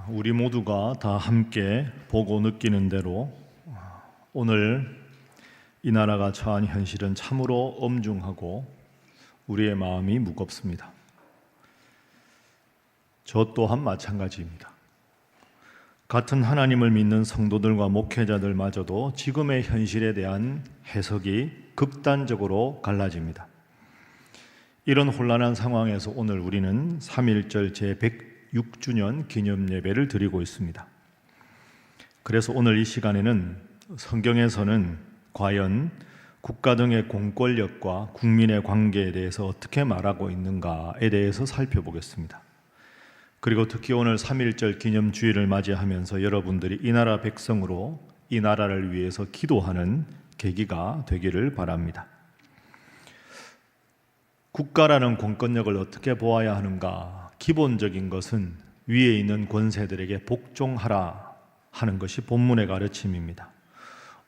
우리 모두가 다 함께 보고 느끼는 대로 오늘 이 나라가 처한 현실은 참으로 엄중하고 우리의 마음이 무겁습니다. 저 또한 마찬가지입니다. 같은 하나님을 믿는 성도들과 목회자들마저도 지금의 현실에 대한 해석이 극단적으로 갈라집니다. 이런 혼란한 상황에서 오늘 우리는 3.1절 제106주년 기념 예배를 드리고 있습니다. 그래서 오늘 이 시간에는 성경에서는 과연 국가 등의 공권력과 국민의 관계에 대해서 어떻게 말하고 있는가에 대해서 살펴보겠습니다. 그리고 특히 오늘 3.1절 기념주일을 맞이하면서 여러분들이 이 나라 백성으로 이 나라를 위해서 기도하는 계기가 되기를 바랍니다. 국가라는 공권력을 어떻게 보아야 하는가? 기본적인 것은 위에 있는 권세들에게 복종하라 하는 것이 본문의 가르침입니다.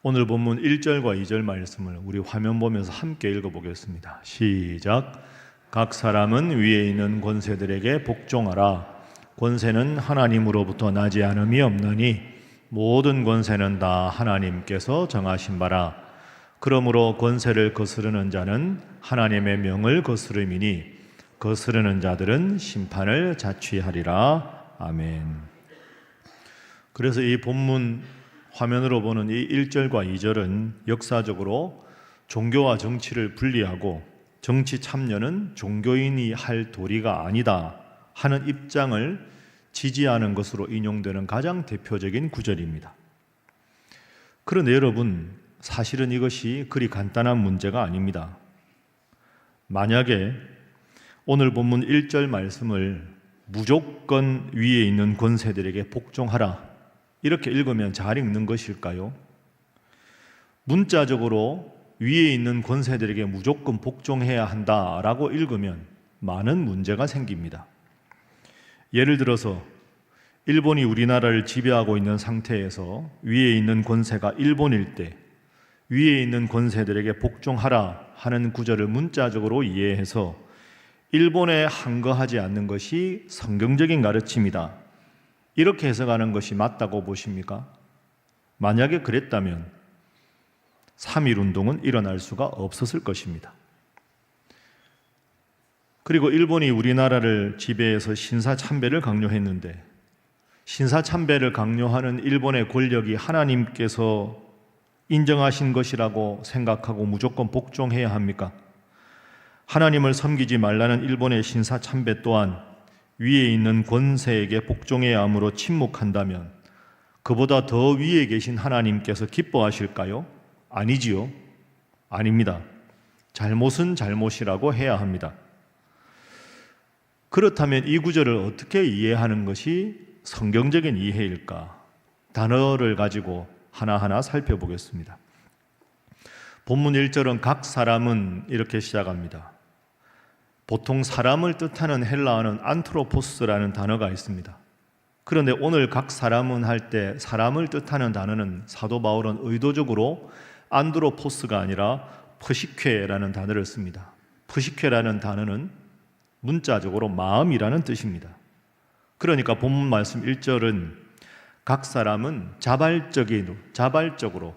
오늘 본문 1절과 2절 말씀을 우리 화면 보면서 함께 읽어보겠습니다. 시작. 각 사람은 위에 있는 권세들에게 복종하라. 권세는 하나님으로부터 나지 않음이 없나니 모든 권세는 다 하나님께서 정하신 바라. 그러므로 권세를 거스르는 자는 하나님의 명을 거스름이니 거스르는 자들은 심판을 자취하리라. 아멘. 그래서 이 본문 화면으로 보는 이 1절과 2절은 역사적으로 종교와 정치를 분리하고 정치 참여는 종교인이 할 도리가 아니다 하는 입장을 지지하는 것으로 인용되는 가장 대표적인 구절입니다. 그런데 여러분, 사실은 이것이 그리 간단한 문제가 아닙니다. 만약에 오늘 본문 1절 말씀을 무조건 위에 있는 권세들에게 복종하라 이렇게 읽으면 잘 읽는 것일까요? 문자적으로 위에 있는 권세들에게 무조건 복종해야 한다라고 읽으면 많은 문제가 생깁니다. 예를 들어서 일본이 우리나라를 지배하고 있는 상태에서 위에 있는 권세가 일본일 때 위에 있는 권세들에게 복종하라 하는 구절을 문자적으로 이해해서 일본에 항거하지 않는 것이 성경적인 가르침이다 이렇게 해석하는 것이 맞다고 보십니까? 만약에 그랬다면 3.1운동은 일어날 수가 없었을 것입니다. 그리고 일본이 우리나라를 지배해서 신사참배를 강요했는데 신사참배를 강요하는 일본의 권력이 하나님께서 인정하신 것이라고 생각하고 무조건 복종해야 합니까? 하나님을 섬기지 말라는 일본의 신사참배 또한 위에 있는 권세에게 복종해야 하므로 침묵한다면 그보다 더 위에 계신 하나님께서 기뻐하실까요? 아니지요. 아닙니다. 잘못은 잘못이라고 해야 합니다. 그렇다면 이 구절을 어떻게 이해하는 것이 성경적인 이해일까? 단어를 가지고 하나하나 살펴보겠습니다. 본문 1절은 각 사람은 이렇게 시작합니다. 보통 사람을 뜻하는 헬라어는 안트로포스라는 단어가 있습니다. 그런데 오늘 각 사람은 할 때 사람을 뜻하는 단어는 사도 바울은 의도적으로 안드로포스가 아니라 프시케라는 단어를 씁니다. 프시케라는 단어는 문자적으로 마음이라는 뜻입니다. 그러니까 본문 말씀 1절은 각 사람은 자발적으로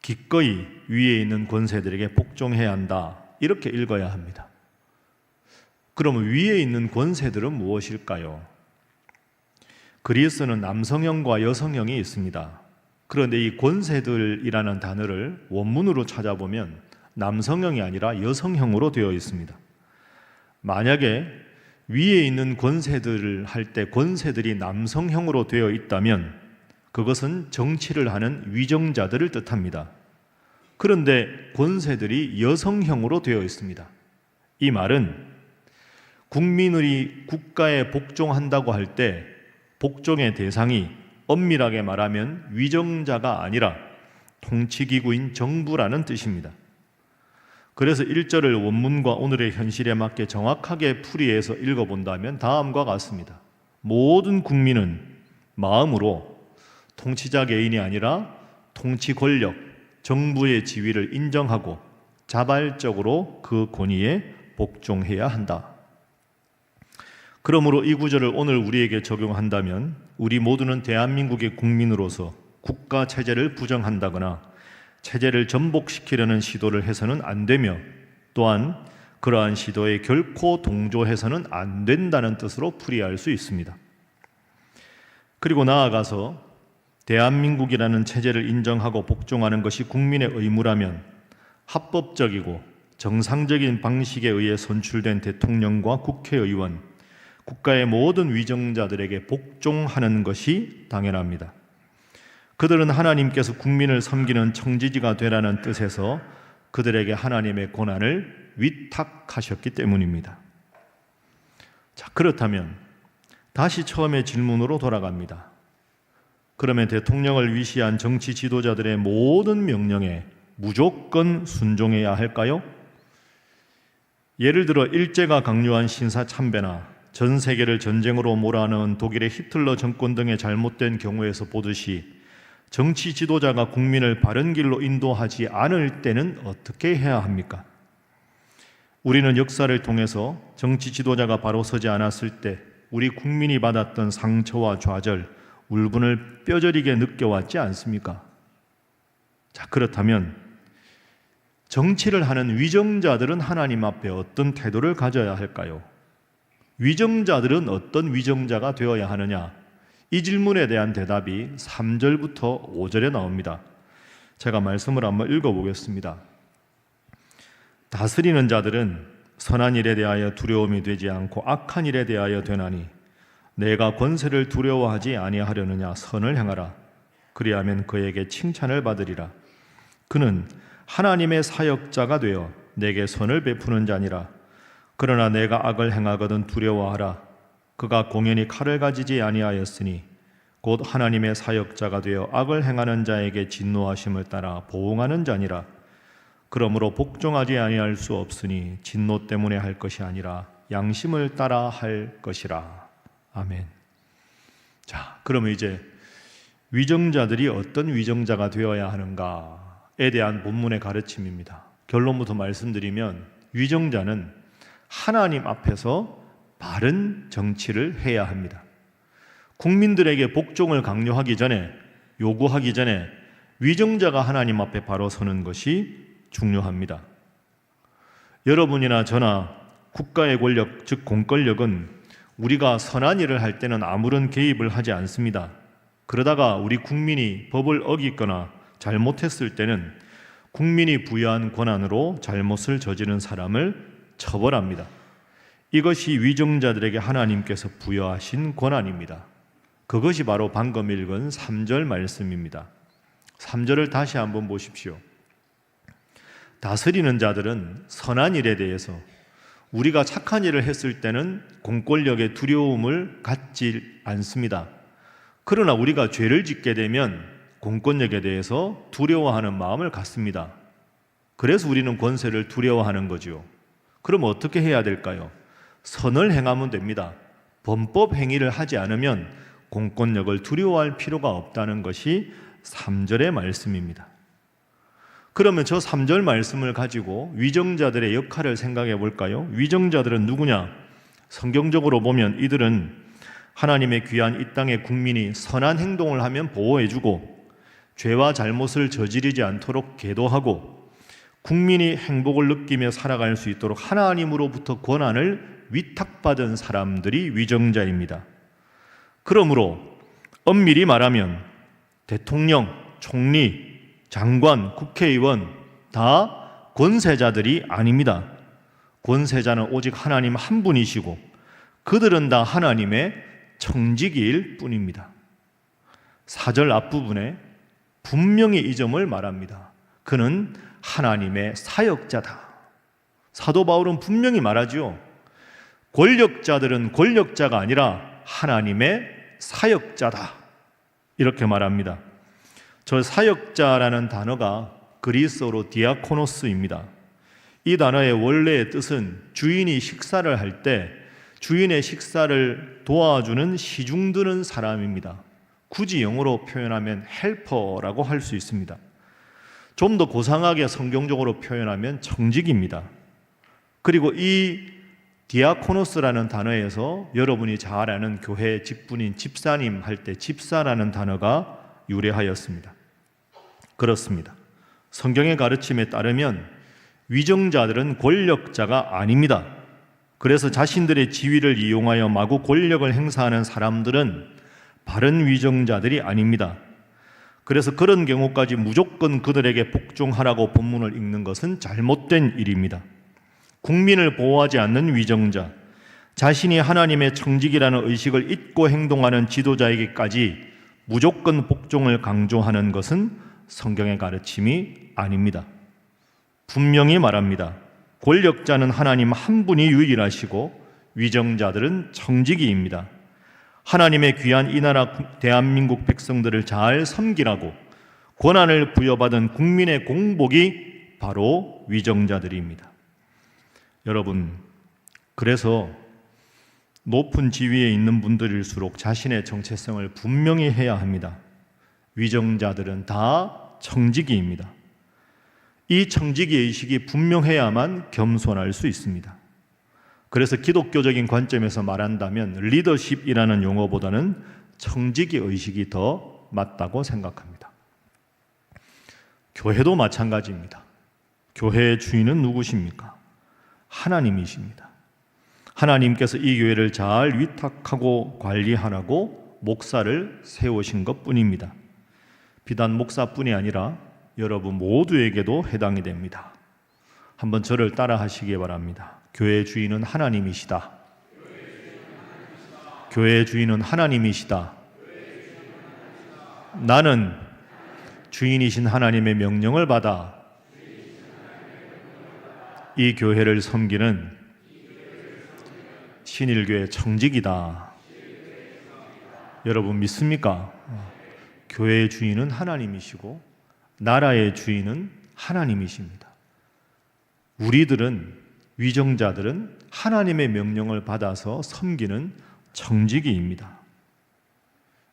기꺼이 위에 있는 권세들에게 복종해야 한다 이렇게 읽어야 합니다. 그러면 위에 있는 권세들은 무엇일까요? 그리스는 남성형과 여성형이 있습니다. 그런데 이 권세들이라는 단어를 원문으로 찾아보면 남성형이 아니라 여성형으로 되어 있습니다. 만약에 위에 있는 권세들을 할 때 권세들이 남성형으로 되어 있다면 그것은 정치를 하는 위정자들을 뜻합니다. 그런데 권세들이 여성형으로 되어 있습니다. 이 말은 국민들이 국가에 복종한다고 할 때 복종의 대상이 엄밀하게 말하면 위정자가 아니라 통치기구인 정부라는 뜻입니다. 그래서 1절을 원문과 오늘의 현실에 맞게 정확하게 풀이해서 읽어본다면 다음과 같습니다. 모든 국민은 마음으로 통치자 개인이 아니라 통치 권력, 정부의 지위를 인정하고 자발적으로 그 권위에 복종해야 한다. 그러므로 이 구절을 오늘 우리에게 적용한다면 우리 모두는 대한민국의 국민으로서 국가 체제를 부정한다거나 체제를 전복시키려는 시도를 해서는 안 되며, 또한 그러한 시도에 결코 동조해서는 안 된다는 뜻으로 풀이할 수 있습니다. 그리고 나아가서 대한민국이라는 체제를 인정하고 복종하는 것이 국민의 의무라면 합법적이고 정상적인 방식에 의해 선출된 대통령과 국회의원, 국가의 모든 위정자들에게 복종하는 것이 당연합니다. 그들은 하나님께서 국민을 섬기는 청지기가 되라는 뜻에서 그들에게 하나님의 권한을 위탁하셨기 때문입니다. 자, 그렇다면 다시 처음의 질문으로 돌아갑니다. 그러면 대통령을 위시한 정치 지도자들의 모든 명령에 무조건 순종해야 할까요? 예를 들어 일제가 강요한 신사참배나 전 세계를 전쟁으로 몰아넣은 독일의 히틀러 정권 등의 잘못된 경우에서 보듯이 정치 지도자가 국민을 바른 길로 인도하지 않을 때는 어떻게 해야 합니까? 우리는 역사를 통해서 정치 지도자가 바로 서지 않았을 때 우리 국민이 받았던 상처와 좌절, 울분을 뼈저리게 느껴왔지 않습니까? 자, 그렇다면 정치를 하는 위정자들은 하나님 앞에 어떤 태도를 가져야 할까요? 위정자들은 어떤 위정자가 되어야 하느냐? 이 질문에 대한 대답이 3절부터 5절에 나옵니다. 제가 말씀을 한번 읽어보겠습니다. 다스리는 자들은 선한 일에 대하여 두려움이 되지 않고 악한 일에 대하여 되나니 내가 권세를 두려워하지 아니하려느냐. 선을 행하라. 그리하면 그에게 칭찬을 받으리라. 그는 하나님의 사역자가 되어 내게 선을 베푸는 자니라. 그러나 내가 악을 행하거든 두려워하라. 그가 공연히 칼을 가지지 아니하였으니 곧 하나님의 사역자가 되어 악을 행하는 자에게 진노하심을 따라 보응하는 자니라. 그러므로 복종하지 아니할 수 없으니 진노 때문에 할 것이 아니라 양심을 따라 할 것이라. 아멘. 자, 그러면 이제 위정자들이 어떤 위정자가 되어야 하는가에 대한 본문의 가르침입니다. 결론부터 말씀드리면 위정자는 하나님 앞에서 바른 정치를 해야 합니다. 국민들에게 복종을 강요하기 전에, 요구하기 전에 위정자가 하나님 앞에 바로 서는 것이 중요합니다. 여러분이나 저나 국가의 권력, 즉 공권력은 우리가 선한 일을 할 때는 아무런 개입을 하지 않습니다. 그러다가 우리 국민이 법을 어기거나 잘못했을 때는 국민이 부여한 권한으로 잘못을 저지른 사람을 처벌합니다. 이것이 위정자들에게 하나님께서 부여하신 권한입니다. 그것이 바로 방금 읽은 3절 말씀입니다. 3절을 다시 한번 보십시오. 다스리는 자들은 선한 일에 대해서 우리가 착한 일을 했을 때는 공권력의 두려움을 갖지 않습니다. 그러나 우리가 죄를 짓게 되면 공권력에 대해서 두려워하는 마음을 갖습니다. 그래서 우리는 권세를 두려워하는 거죠. 그럼 어떻게 해야 될까요? 선을 행하면 됩니다. 범법 행위를 하지 않으면 공권력을 두려워할 필요가 없다는 것이 3절의 말씀입니다. 그러면 저 3절 말씀을 가지고 위정자들의 역할을 생각해 볼까요? 위정자들은 누구냐? 성경적으로 보면 이들은 하나님의 귀한 이 땅의 국민이 선한 행동을 하면 보호해주고 죄와 잘못을 저지르지 않도록 계도하고 국민이 행복을 느끼며 살아갈 수 있도록 하나님으로부터 권한을 위탁받은 사람들이 위정자입니다. 그러므로 엄밀히 말하면 대통령, 총리, 장관, 국회의원 다 권세자들이 아닙니다. 권세자는 오직 하나님 한 분이시고 그들은 다 하나님의 청지기일 뿐입니다. 4절 앞부분에 분명히 이 점을 말합니다. 그는 하나님의 사역자다. 사도 바울은 분명히 말하죠. 권력자들은 권력자가 아니라 하나님의 사역자다. 이렇게 말합니다. 저 사역자라는 단어가 그리스어로 디아코노스입니다. 이 단어의 원래의 뜻은 주인이 식사를 할 때 주인의 식사를 도와주는 시중 드는 사람입니다. 굳이 영어로 표현하면 헬퍼라고 할 수 있습니다. 좀 더 고상하게 성경적으로 표현하면 청직입니다. 그리고 이 디아코노스라는 단어에서 여러분이 잘 아는 교회 직분인 집사님 할 때 집사라는 단어가 유래하였습니다. 그렇습니다. 성경의 가르침에 따르면 위정자들은 권력자가 아닙니다. 그래서 자신들의 지위를 이용하여 마구 권력을 행사하는 사람들은 바른 위정자들이 아닙니다. 그래서 그런 경우까지 무조건 그들에게 복종하라고 본문을 읽는 것은 잘못된 일입니다. 국민을 보호하지 않는 위정자, 자신이 하나님의 청직이라는 의식을 잊고 행동하는 지도자에게까지 무조건 복종을 강조하는 것은 성경의 가르침이 아닙니다. 분명히 말합니다. 권력자는 하나님 한 분이 유일하시고 위정자들은 청지기입니다. 하나님의 귀한 이 나라 대한민국 백성들을 잘 섬기라고 권한을 부여받은 국민의 공복이 바로 위정자들입니다. 여러분, 그래서 높은 지위에 있는 분들일수록 자신의 정체성을 분명히 해야 합니다. 위정자들은 다 청지기입니다. 이 청지기 의식이 분명해야만 겸손할 수 있습니다. 그래서 기독교적인 관점에서 말한다면 리더십이라는 용어보다는 청지기 의식이 더 맞다고 생각합니다. 교회도 마찬가지입니다. 교회의 주인은 누구십니까? 하나님이십니다. 하나님께서 이 교회를 잘 위탁하고 관리하라고 목사를 세우신 것뿐입니다. 비단 목사뿐이 아니라 여러분 모두에게도 해당이 됩니다. 한번 저를 따라 하시기 바랍니다. 교회의 주인은 하나님이시다. 교회의 주인은 하나님이시다. 나는 주인이신 하나님의 명령을 받아 이 교회를 섬기는 신일교회 청직이다. 여러분 믿습니까? 교회의 주인은 하나님이시고 나라의 주인은 하나님이십니다. 우리들은 위정자들은 하나님의 명령을 받아서 섬기는 청지기입니다.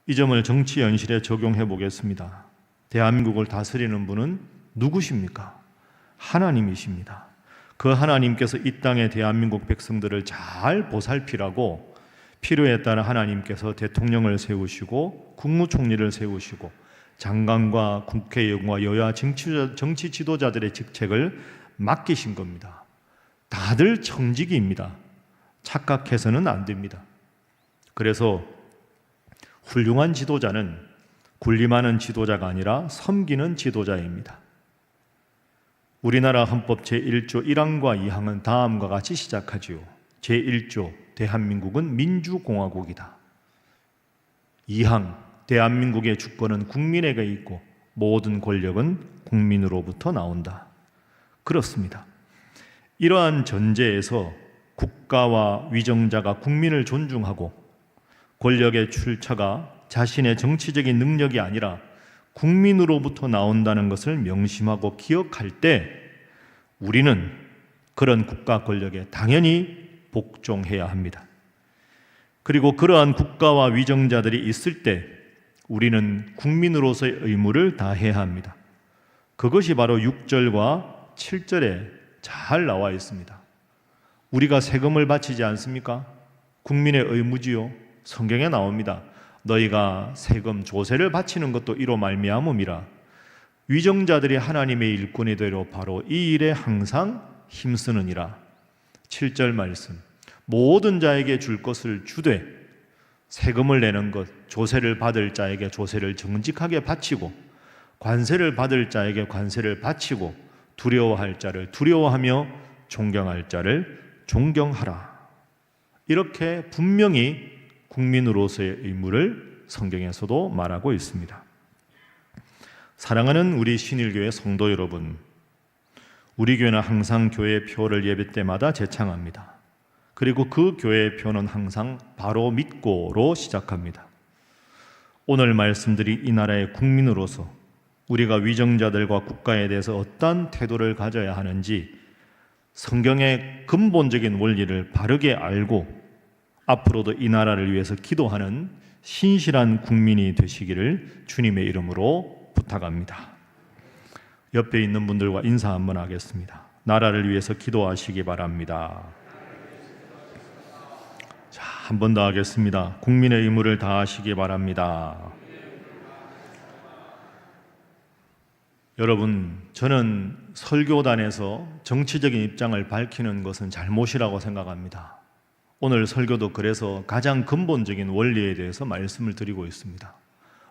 이 점을 정치 현실에 적용해 보겠습니다. 대한민국을 다스리는 분은 누구십니까? 하나님이십니다. 그 하나님께서 이 땅의 대한민국 백성들을 잘 보살피라고 필요에 따라 하나님께서 대통령을 세우시고 국무총리를 세우시고 장관과 국회의원과 여야 정치 지도자들의 직책을 맡기신 겁니다. 다들 청지기입니다. 착각해서는 안 됩니다. 그래서 훌륭한 지도자는 군림하는 지도자가 아니라 섬기는 지도자입니다. 우리나라 헌법 제1조 1항과 2항은 다음과 같이 시작하지요. 제1조 대한민국은 민주공화국이다. 2항 대한민국의 주권은 국민에게 있고 모든 권력은 국민으로부터 나온다. 그렇습니다. 이러한 전제에서 국가와 위정자가 국민을 존중하고 권력의 출처가 자신의 정치적인 능력이 아니라 국민으로부터 나온다는 것을 명심하고 기억할 때 우리는 그런 국가 권력에 당연히 복종해야 합니다. 그리고 그러한 국가와 위정자들이 있을 때 우리는 국민으로서의 의무를 다해야 합니다. 그것이 바로 6절과 7절에 잘 나와 있습니다. 우리가 세금을 바치지 않습니까? 국민의 의무지요. 성경에 나옵니다. 너희가 세금 조세를 바치는 것도 이로 말미암음이라. 위정자들이 하나님의 일꾼이 되려 바로 이 일에 항상 힘쓰느니라. 7절 말씀. 모든 자에게 줄 것을 주되 세금을 내는 것, 조세를 받을 자에게 조세를 정직하게 바치고 관세를 받을 자에게 관세를 바치고 두려워할 자를 두려워하며 존경할 자를 존경하라. 이렇게 분명히 국민으로서의 의무를 성경에서도 말하고 있습니다. 사랑하는 우리 신일교회 성도 여러분, 우리 교회는 항상 교회 표를 예배 때마다 제창합니다. 그리고 그 교회의 표는 항상 바로 믿고로 시작합니다. 오늘 말씀드린 이 나라의 국민으로서 우리가 위정자들과 국가에 대해서 어떤 태도를 가져야 하는지 성경의 근본적인 원리를 바르게 알고 앞으로도 이 나라를 위해서 기도하는 신실한 국민이 되시기를 주님의 이름으로 부탁합니다. 옆에 있는 분들과 인사 한번 하겠습니다. 나라를 위해서 기도하시기 바랍니다. 한 번 더 하겠습니다. 국민의 의무를 다하시기 바랍니다. 여러분, 저는 설교단에서 정치적인 입장을 밝히는 것은 잘못이라고 생각합니다. 오늘 설교도 그래서 가장 근본적인 원리에 대해서 말씀을 드리고 있습니다.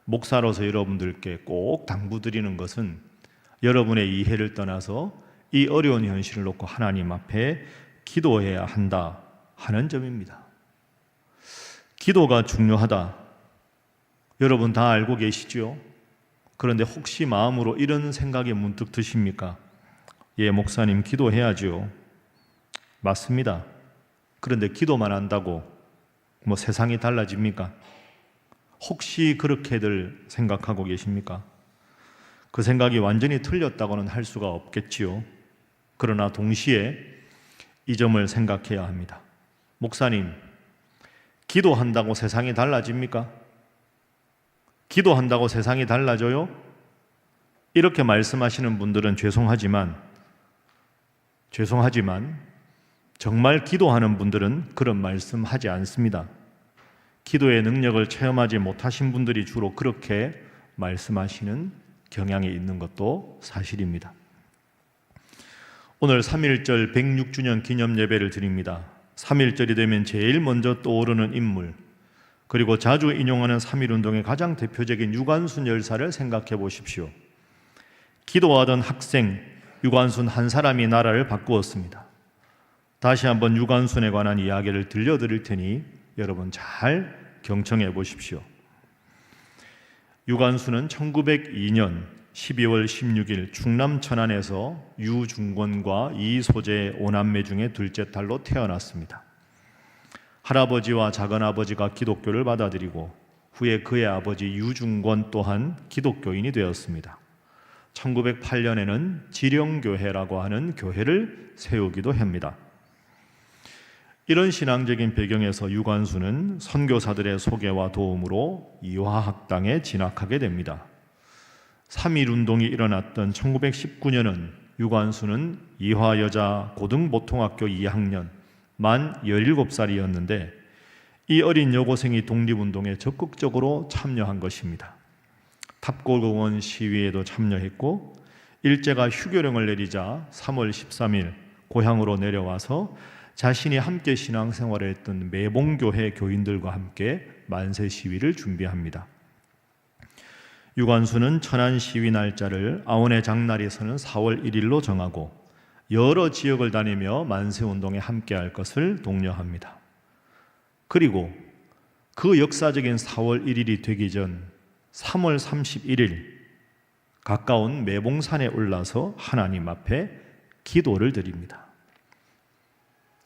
목사로서 여러분들께 꼭 당부드리는 것은 여러분의 이해를 떠나서 이 어려운 현실을 놓고 하나님 앞에 기도해야 한다 하는 점입니다. 기도가 중요하다. 여러분 다 알고 계시죠? 그런데 혹시 마음으로 이런 생각이 문득 드십니까? 예, 목사님 기도해야죠. 맞습니다. 그런데 기도만 한다고 뭐 세상이 달라집니까? 혹시 그렇게들 생각하고 계십니까? 그 생각이 완전히 틀렸다고는 할 수가 없겠지요. 그러나 동시에 이 점을 생각해야 합니다. 목사님, 기도한다고 세상이 달라집니까? 기도한다고 세상이 달라져요? 이렇게 말씀하시는 분들은 죄송하지만 정말 기도하는 분들은 그런 말씀하지 않습니다. 기도의 능력을 체험하지 못하신 분들이 주로 그렇게 말씀하시는 경향이 있는 것도 사실입니다. 오늘 3.1절 106주년 기념 예배를 드립니다. 3.1절이 되면 제일 먼저 떠오르는 인물, 그리고 자주 인용하는 3.1운동의 가장 대표적인 유관순 열사를 생각해 보십시오. 기도하던 학생 유관순 한 사람이 나라를 바꾸었습니다. 다시 한번 유관순에 관한 이야기를 들려드릴 테니 여러분 잘 경청해 보십시오. 유관순은 1902년 12월 16일 충남 천안에서 유중권과 이소재 오남매 중에 둘째 딸로 태어났습니다. 할아버지와 작은아버지가 기독교를 받아들이고 후에 그의 아버지 유중권 또한 기독교인이 되었습니다. 1908년에는 지령교회라고 하는 교회를 세우기도 합니다. 이런 신앙적인 배경에서 유관순은 선교사들의 소개와 도움으로 이화학당에 진학하게 됩니다. 3.1운동이 일어났던 1919년은 유관순은 이화여자고등보통학교 2학년 만 17살이었는데 이 어린 여고생이 독립운동에 적극적으로 참여한 것입니다. 탑골공원 시위에도 참여했고 일제가 휴교령을 내리자 3월 13일 고향으로 내려와서 자신이 함께 신앙생활을 했던 매봉교회 교인들과 함께 만세 시위를 준비합니다. 유관순은 천안 시위 날짜를 아원의 장날이 서는 4월 1일로 정하고 여러 지역을 다니며 만세운동에 함께할 것을 독려합니다. 그리고 그 역사적인 4월 1일이 되기 전 3월 31일 가까운 매봉산에 올라서 하나님 앞에 기도를 드립니다.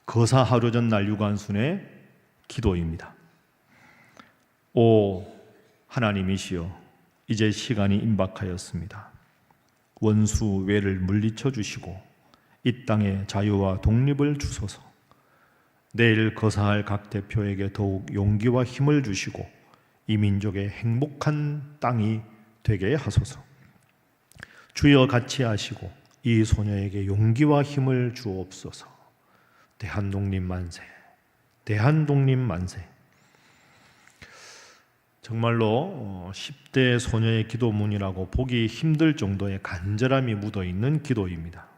거사 하루 전날 유관순의 기도입니다. 오 하나님이시여, 이제 시간이 임박하였습니다. 원수 외를 물리쳐 주시고 이 땅에 자유와 독립을 주소서. 내일 거사할 각 대표에게 더욱 용기와 힘을 주시고 이 민족의 행복한 땅이 되게 하소서. 주여 같이 하시고 이 소녀에게 용기와 힘을 주옵소서. 대한독립 만세, 대한독립 만세. 정말로 10대 소녀의 기도문이라고 보기 힘들 정도의 간절함이 묻어있는 기도입니다.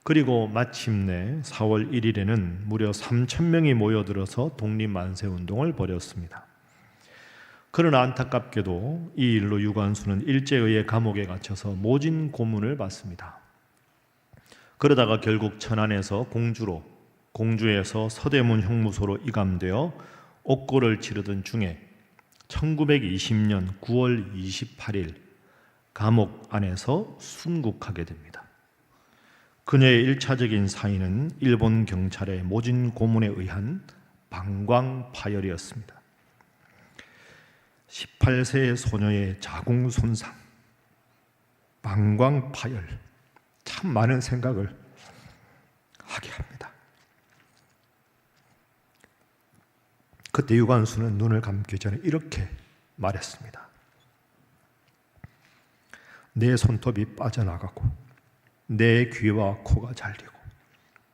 그리고 마침내 4월 1일에는 무려 3,000명이 모여들어서 독립만세운동을 벌였습니다. 그러나 안타깝게도 이 일로 유관순은 일제의회 감옥에 갇혀서 모진 고문을 받습니다. 그러다가 결국 천안에서 공주에서 서대문 형무소로 이감되어 옥고를 치르던 중에 1920년 9월 28일 감옥 안에서 순국하게 됩니다. 그녀의 1차적인 사인은 일본 경찰의 모진 고문에 의한 방광파열이었습니다. 18세의 소녀의 자궁 손상, 방광파열, 참 많은 생각을 하게 합니다. 그때 유관순은 눈을 감기 전에 이렇게 말했습니다. 내 손톱이 빠져나가고 내 귀와 코가 잘리고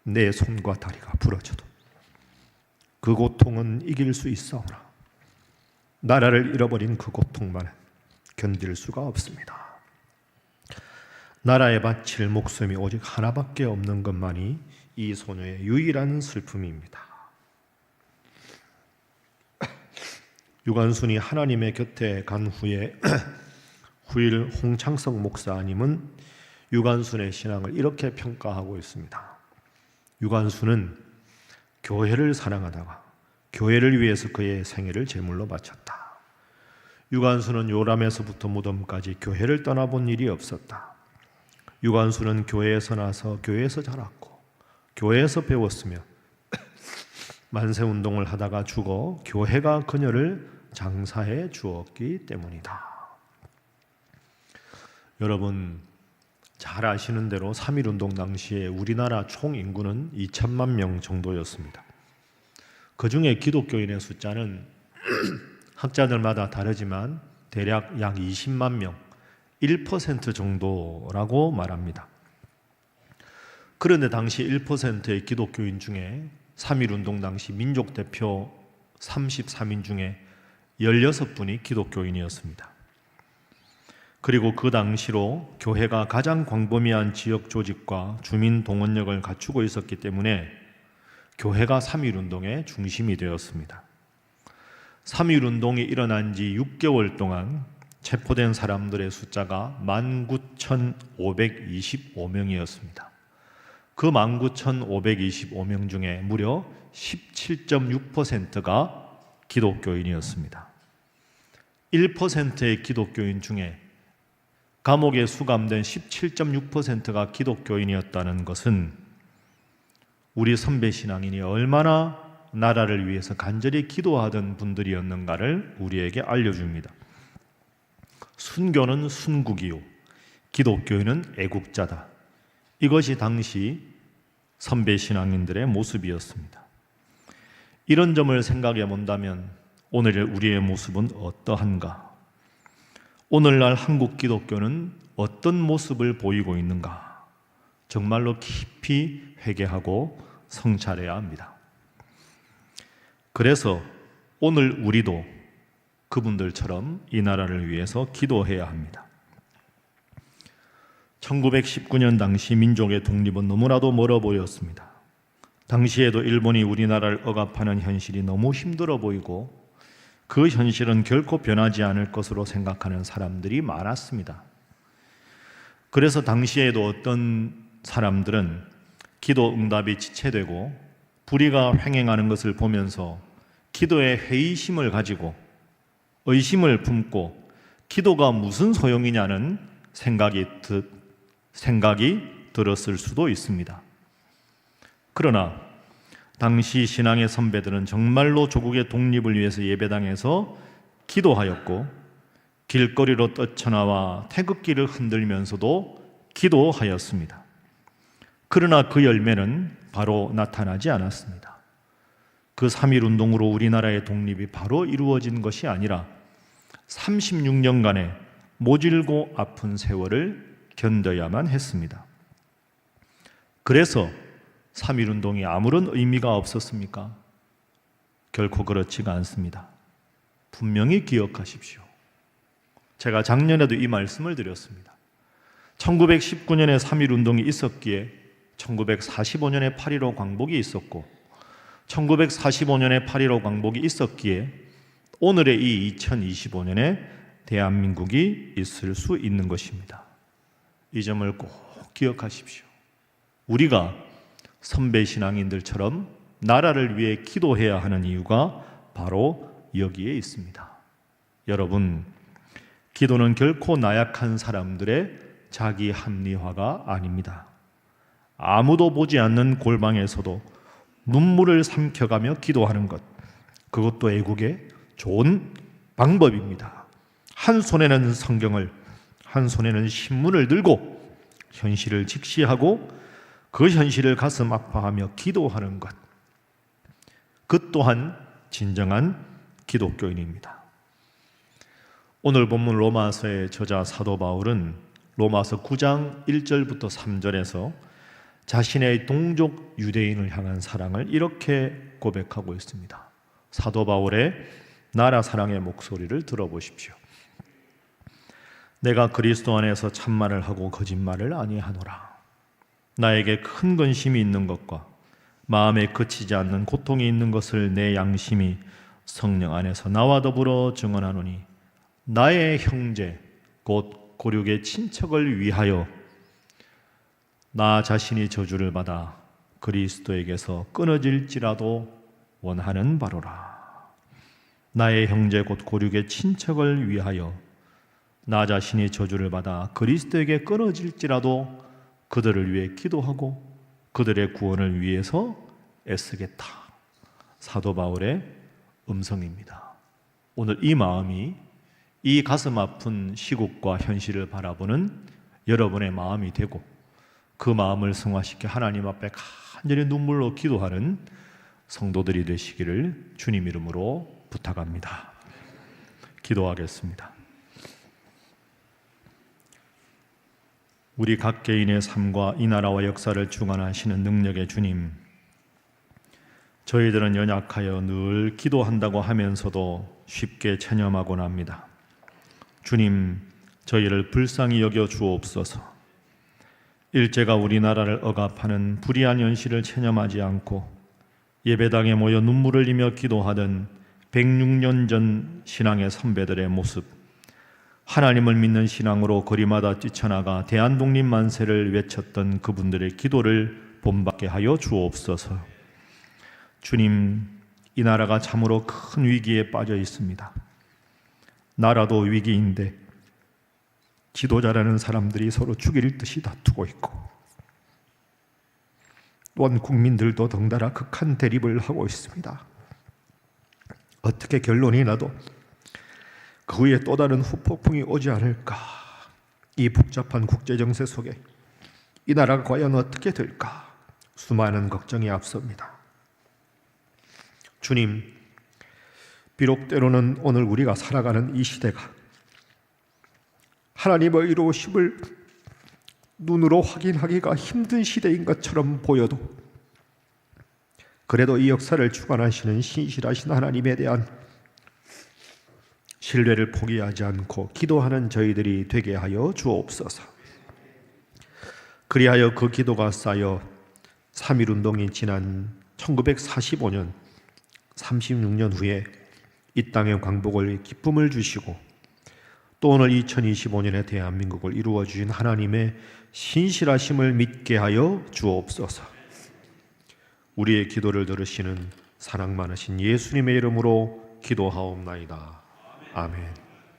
내 손과 다리가 부러져도 그 고통은 이길 수 있사오나 나라를 잃어버린 그 고통만은 견딜 수가 없습니다. 나라에 바칠 목숨이 오직 하나밖에 없는 것만이 이 소녀의 유일한 슬픔입니다. 유관순이 하나님의 곁에 간 후에 후일 홍창석 목사님은 유관순의 신앙을 이렇게 평가하고 있습니다. 유관순은 교회를 사랑하다가 교회를 위해서 그의 생애를 제물로 바쳤다. 유관순은 요람에서부터 무덤까지 교회를 떠나본 일이 없었다. 유관순은 교회에서 나서 교회에서 자랐고 교회에서 배웠으며 만세운동을 하다가 죽어 교회가 그녀를 장사해 주었기 때문이다. 여러분 잘 아시는 대로 3.1운동 당시에 우리나라 총 인구는 2천만 명 정도였습니다. 그 중에 기독교인의 숫자는 학자들마다 다르지만 대략 약 20만 명, 1% 정도라고 말합니다. 그런데 당시 1%의 기독교인 중에 3.1운동 당시 민족대표 33인 중에 16분이 기독교인이었습니다. 그리고 그 당시로 교회가 가장 광범위한 지역 조직과 주민 동원력을 갖추고 있었기 때문에 교회가 3.1운동의 중심이 되었습니다. 3.1운동이 일어난 지 6개월 동안 체포된 사람들의 숫자가 19,525명이었습니다. 그 19,525명 중에 무려 17.6%가 기독교인이었습니다. 1%의 기독교인 중에 감옥에 수감된 17.6%가 기독교인이었다는 것은 우리 선배 신앙인이 얼마나 나라를 위해서 간절히 기도하던 분들이었는가를 우리에게 알려줍니다. 순교는 순국이요 기독교인은 애국자다. 이것이 당시 선배 신앙인들의 모습이었습니다. 이런 점을 생각해 본다면 오늘 우리의 모습은 어떠한가? 오늘날 한국 기독교는 어떤 모습을 보이고 있는가? 정말로 깊이 회개하고 성찰해야 합니다. 그래서 오늘 우리도 그분들처럼 이 나라를 위해서 기도해야 합니다. 1919년 당시 민족의 독립은 너무나도 멀어 보였습니다. 당시에도 일본이 우리나라를 억압하는 현실이 너무 힘들어 보이고 그 현실은 결코 변하지 않을 것으로 생각하는 사람들이 많았습니다. 그래서 당시에도 어떤 사람들은 기도 응답이 지체되고 불의가 횡행하는 것을 보면서 기도에 회의심을 가지고 의심을 품고 기도가 무슨 소용이냐는 생각이 들었을 수도 있습니다. 그러나 당시 신앙의 선배들은 정말로 조국의 독립을 위해서 예배당에서 기도하였고 길거리로 뛰쳐나와 태극기를 흔들면서도 기도하였습니다. 그러나 그 열매는 바로 나타나지 않았습니다. 그 3.1운동으로 우리나라의 독립이 바로 이루어진 것이 아니라 36년간의 모질고 아픈 세월을 견뎌야만 했습니다. 그래서 3.1운동이 아무런 의미가 없었습니까? 결코 그렇지가 않습니다. 분명히 기억하십시오. 제가 작년에도 이 말씀을 드렸습니다. 1919년에 3.1운동이 있었기에 1945년에 8.15 광복이 있었고 1945년에 8.15 광복이 있었기에 오늘의 이 2025년에 대한민국이 있을 수 있는 것입니다. 이 점을 꼭 기억하십시오. 우리가 선배 신앙인들처럼 나라를 위해 기도해야 하는 이유가 바로 여기에 있습니다. 여러분, 기도는 결코 나약한 사람들의 자기 합리화가 아닙니다. 아무도 보지 않는 골방에서도 눈물을 삼켜가며 기도하는 것, 그것도 애국의 좋은 방법입니다. 한 손에는 성경을, 한 손에는 신문을 들고 현실을 직시하고 그 현실을 가슴 아파하며 기도하는 것, 그 또한 진정한 기독교인입니다. 오늘 본문 로마서의 저자 사도 바울은 로마서 9장 1절부터 3절에서 자신의 동족 유대인을 향한 사랑을 이렇게 고백하고 있습니다. 사도 바울의 나라 사랑의 목소리를 들어보십시오. 내가 그리스도 안에서 참말을 하고 거짓말을 아니하노라. 나에게 큰 근심이 있는 것과 마음에 그치지 않는 고통이 있는 것을 내 양심이 성령 안에서 나와 더불어 증언하노니 나의 형제 곧 고륙의 친척을 위하여 나 자신이 저주를 받아 그리스도에게서 끊어질지라도 원하는 바로라. 나의 형제 곧 고륙의 친척을 위하여 나 자신이 저주를 받아 그리스도에게 끊어질지라도 그들을 위해 기도하고 그들의 구원을 위해서 애쓰겠다. 사도 바울의 음성입니다. 오늘 이 마음이 이 가슴 아픈 시국과 현실을 바라보는 여러분의 마음이 되고 그 마음을 승화시켜 하나님 앞에 간절히 눈물로 기도하는 성도들이 되시기를 주님 이름으로 부탁합니다. 기도하겠습니다. 우리 각 개인의 삶과 이 나라와 역사를 주관하시는 능력의 주님, 저희들은 연약하여 늘 기도한다고 하면서도 쉽게 체념하곤 합니다. 주님, 저희를 불쌍히 여겨 주옵소서. 일제가 우리나라를 억압하는 불의한 현실을 체념하지 않고 예배당에 모여 눈물을 흘리며 기도하던 106년 전 신앙의 선배들의 모습, 하나님을 믿는 신앙으로 거리마다 뛰쳐나가 대한독립 만세를 외쳤던 그분들의 기도를 본받게 하여 주옵소서. 주님, 이 나라가 참으로 큰 위기에 빠져 있습니다. 나라도 위기인데 지도자라는 사람들이 서로 죽일 듯이 다투고 있고 또한 국민들도 덩달아 극한 대립을 하고 있습니다. 어떻게 결론이 나도 그 후에 또 다른 후폭풍이 오지 않을까? 이 복잡한 국제정세 속에 이 나라가 과연 어떻게 될까? 수많은 걱정이 앞섭니다. 주님, 비록 때로는 오늘 우리가 살아가는 이 시대가 하나님의 의로우심을 눈으로 확인하기가 힘든 시대인 것처럼 보여도 그래도 이 역사를 주관하시는 신실하신 하나님에 대한 신뢰를 포기하지 않고 기도하는 저희들이 되게 하여 주옵소서. 그리하여 그 기도가 쌓여 3.1운동이 지난 1945년 36년 후에 이 땅의 광복을 기쁨을 주시고 또 오늘 2025년의 대한민국을 이루어 주신 하나님의 신실하심을 믿게 하여 주옵소서. 우리의 기도를 들으시는 사랑 많으신 예수님의 이름으로 기도하옵나이다. 아멘.